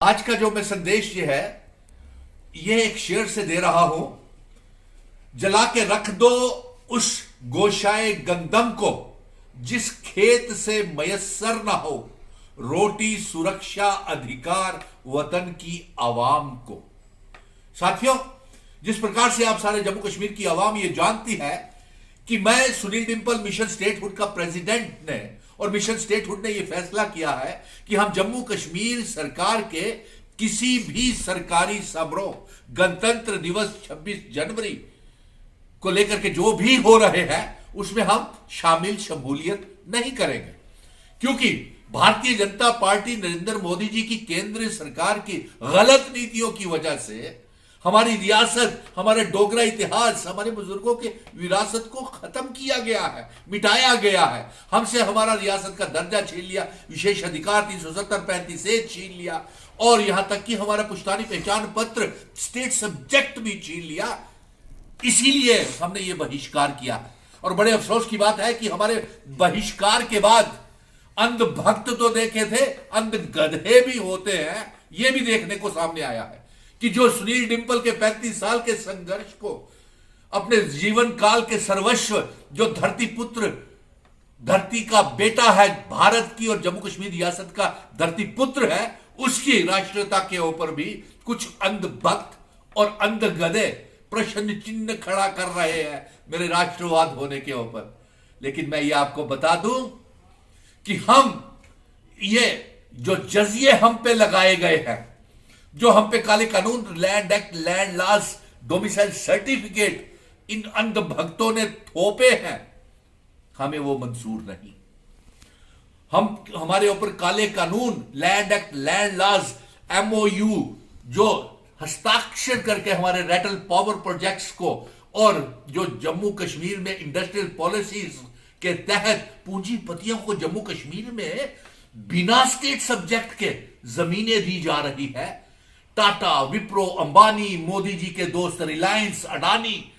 आज का जो मैं संदेश ये है, ये एक शेर से दे रहा हूं। जला के रख दो उस गोशाए गंदम को जिस खेत से मयस्सर ना हो रोटी सुरक्षा अधिकार वतन की आवाम को। साथियों, जिस प्रकार से आप सारे जम्मू कश्मीर की आवाम ये जानती है कि मैं सुनील डिंपल मिशन स्टेटहुड का प्रेसिडेंट ने और मिशन स्टेटहुड ने यह फैसला किया है कि हम जम्मू कश्मीर सरकार के किसी भी सरकारी समारोह गणतंत्र दिवस 26 जनवरी को लेकर के जो भी हो रहे हैं उसमें हम शामिल शमूलियत नहीं करेंगे, क्योंकि भारतीय जनता पार्टी नरेंद्र मोदी जी की केंद्रीय सरकार की गलत नीतियों की वजह से हमारी रियासत, हमारे डोगरा इतिहास, हमारे बुजुर्गों के विरासत को खत्म किया गया है, मिटाया गया है। हमसे हमारा रियासत का दर्जा छीन लिया, विशेष अधिकार 370-35 छीन लिया और यहां तक कि हमारा पुश्तैनी पहचान पत्र स्टेट सब्जेक्ट भी छीन लिया। इसीलिए हमने ये बहिष्कार किया है और बड़े अफसोस की बात है कि हमारे बहिष्कार के बाद अंध भक्त तो देखे थे, अंध गधे भी होते हैं। यह भी देखने को सामने आया है कि जो सुनील डिंपल के 35 साल के संघर्ष को अपने जीवन काल के सर्वस्व, जो धरती पुत्र, धरती का बेटा है भारत की और जम्मू कश्मीर रियासत का धरती पुत्र है, उसकी राष्ट्रीयता के ऊपर भी कुछ अंध भक्त और अंध गधे प्रश्न चिन्ह खड़ा कर रहे हैं मेरे राष्ट्रवाद होने के ऊपर। लेकिन मैं ये आपको बता दूं कि हम ये जो जजिए हम पे लगाए गए हैं, जो हम पे काले कानून, land act, land loss, domicile certificate in अंध भक्तों ने थोपे हैं, हमें वो मंजूर नहीं। हमारे ऊपर काले कानून, land act, land loss, MOU जो हस्ताक्षर करके हमारे रेटल पावर प्रोजेक्ट्स को और जो जम्मू कश्मीर में इंडस्ट्रियल पॉलिसीज के तहत पूंजीपतियों को जम्मू कश्मीर में बिना स्टेट सब्जेक्ट के जमीनें दी जा रही है। टाटा, विप्रो, अंबानी, मोदी जी के दोस्त रिलायंस, अडानी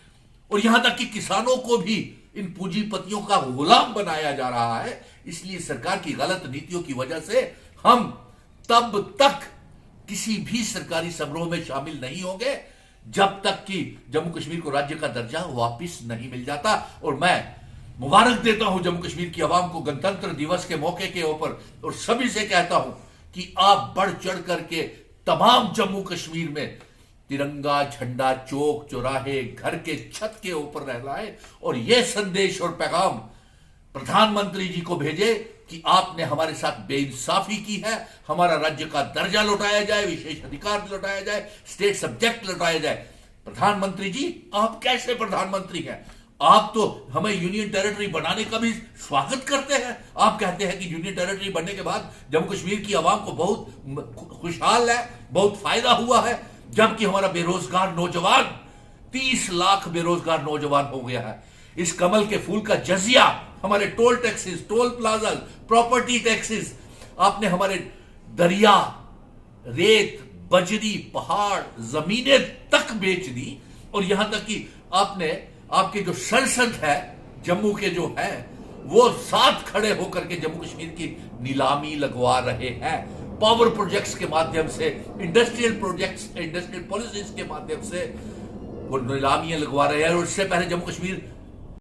और यहां तक कि किसानों को भी इन पूंजीपतियों का गुलाम बनाया जा रहा है। इसलिए सरकार की गलत नीतियों की वजह से हम तब तक किसी भी सरकारी समारोह में शामिल नहीं होंगे जब तक कि जम्मू कश्मीर को राज्य का दर्जा वापस नहीं मिल जाता। और मैं मुबारक देता हूं जम्मू कश्मीर की आवाम को गणतंत्र दिवस के मौके के ऊपर और सभी से कहता हूं कि आप बढ़ चढ़ करके तमाम जम्मू कश्मीर में तिरंगा झंडा चौक चौराहे घर के छत के ऊपर लहराए और यह संदेश और पैगाम प्रधानमंत्री जी को भेजे कि आपने हमारे साथ बेइंसाफी की है, हमारा राज्य का दर्जा लौटाया जाए, विशेष अधिकार लौटाया जाए, स्टेट सब्जेक्ट लौटाया जाए। प्रधानमंत्री जी, आप कैसे प्रधानमंत्री हैं? आप तो हमें यूनियन टेरिटरी बनाने का भी स्वागत करते हैं। आप कहते हैं कि यूनियन टेरिटरी बनने के बाद जम्मू कश्मीर की आवाम को बहुत खुशहाल है, बहुत फायदा हुआ है, जबकि हमारा बेरोजगार नौजवान 30 लाख बेरोजगार नौजवान हो गया है। इस कमल के फूल का जजिया हमारे toll taxes, toll plaza, property taxes, आपने हमारे दरिया, रेत, बजरी, पहाड़, जमीनें तक बेच दी और यहां तक कि आपने आपके जो संसद है जम्मू के जो है वो साथ खड़े होकर के जम्मू कश्मीर की नीलामी लगवा रहे हैं। पावर प्रोजेक्ट्स के माध्यम से, इंडस्ट्रियल प्रोजेक्ट्स, इंडस्ट्रियल पॉलिसीज के माध्यम से वो नीलामियां लगवा रहे हैं। और इससे पहले जम्मू कश्मीर